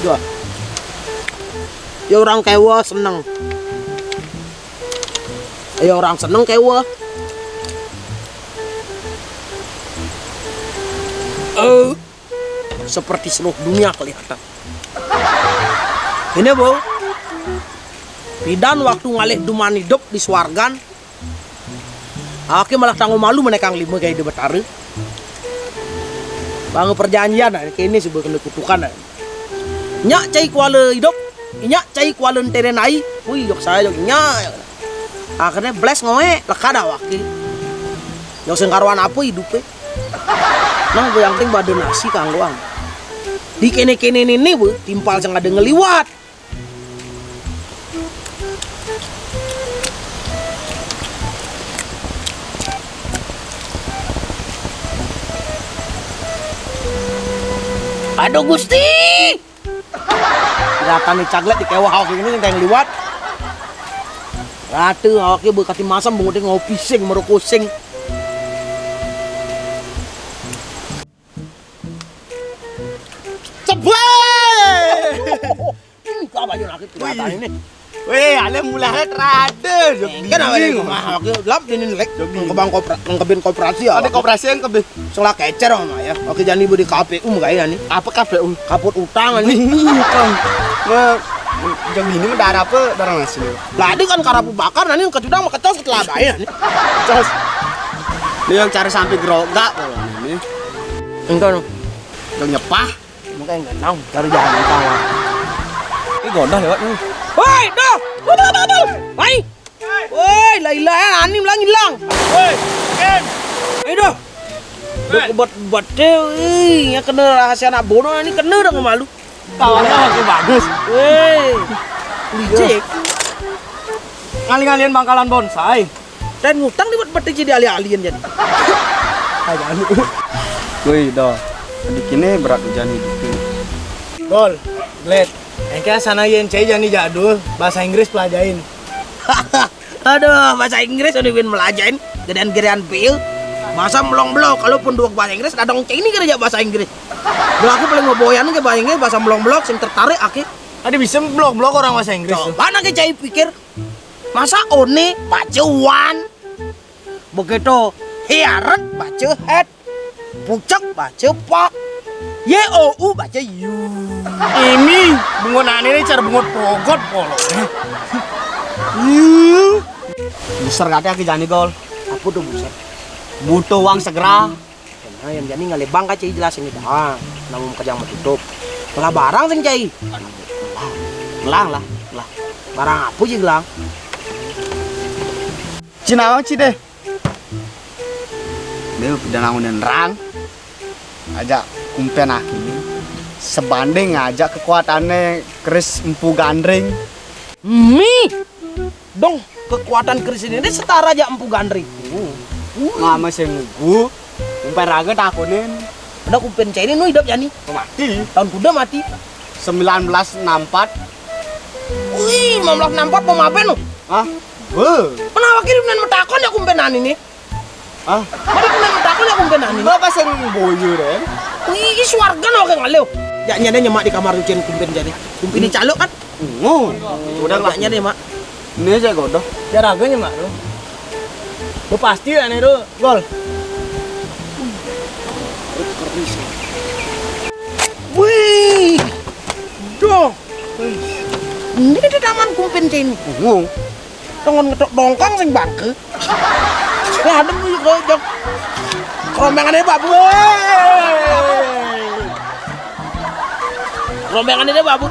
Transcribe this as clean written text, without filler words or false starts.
Dua. Ya orang kewa seneng. Ya orang seneng kewa. Seperti seluruh dunia kelihatan. Ini bu, pidan waktu ngalih duman hidup di Swargan, aku malah tanggung malu menekang lima kayak di Betara. Bang perjanjian, ini sebuah kena kutukan. Nyak cai kuala hidup, nyak cai kuala terenai, wih jok saya jok nyak. Akhirnya bless ngoe, lekada wakil. Jok sengkarwan apa hidupnya? Nah, gue yang penting badan nasi kanggoang. Di kene-kene ini bu, timpal sang ada ngeliwat. Aduh Gusti. Kelihatan nih caglet di kewah hawak ini yang ngeliwat. Ratu hawaknya berkati masam bungutin ngopi sing merokok sing. Ini kau baju laki kelihatan ini. Weh, ale mulai rada. Kan awal ini mah aku lap ini lek kebang kebin koperasi ya. Ada koperasi yang kebe. Salah kecer mah ya. Oke jani bu di KPU kayak ini. Apa KPU? Kaput utang ini. Kang. Nah, jam ini mah darah apa? Darah nasi. Lah ini kan karapu bakar nanti kecudang mah kecos setelah bayar nih. Cos. Ini yang cari sampai gerogak ini. Enggak dong. Yang nyepah. Mungkin enggak tahu cari jalan tahu. Ini gondah lewat nih. Woi, dah. Woi. Woi, lah anim lang hilang. Woi, Ken. Ayo dah. Buat ya kena rahasia anak bono ini kena dong malu. Kawannya aku bagus. Woi. Licik. Ngali-ngalian bangkalan bonsai. Dan ngutang dibuat beti jadi alien jadi. Ayo anu. Woi, dah. Bikinnya berat hujan hidup. Gol, Glad. Engkau sana yang cai jani jadul, bahasa Inggris pelajarin. Aduh, bahasa Inggris udah win melajain, gedean-gedean pil. Masa melong-blok, kalaupun dua bahasa Inggris, kadang ini kerja bahasa Inggris. Kalau aku paling ngeboyan ke bahasa Inggris, bahasa melong-blok, sing tertarik akhir. Tadi bisa blok-blok orang bahasa Inggris. Coba nak cai pikir, masa one baca one, begitu hearet baca head, pucak baca pak, YOU baca you. Ini bungonan ini cara bungot pogot polo. Besar katanya ke jani gol. Apa tuh buset? Butuh uang segera. Nah, yang jadi ngalebang kan cai jelasin itu. Namun kerjaan mau tutup. Malah barang sing cai. Gelang lah. Barang apa sih gelang? Cina ci deh. Dia udah nangunin rang. Ajak kumpen aki. Sebanding ngajak kekuatannya keris empu gandring. Dong kekuatan keris ini setara aja empu gandring. Mama sih ngugu. Kumpen raga takunin. Udah kumpen cai ini nu hidup jani. Mati. Tahun kuda mati. 1964. Wih, 1964 mau apa nu? Ah, Kenapa kirim dan metakon ya kumpenan ini? Mari kumpen metakon ya kumpenan ini. Berapa sih boyo deh? Wih, Swargan oke ngaleu. Ya nyada nyemak di kamar ujian kumpen jadi. Kumpen ini calo kan? Udah lah. Nyada mak. Ini aja godoh. Ya raganya mak lu. Lu pasti ya nih lu gol. Wih, doh. Ini di taman kumpen ini. Tangan ngetok dongkang sing bangke. Ya ada mu jok. Rombengannya babu. Rombengannya babu.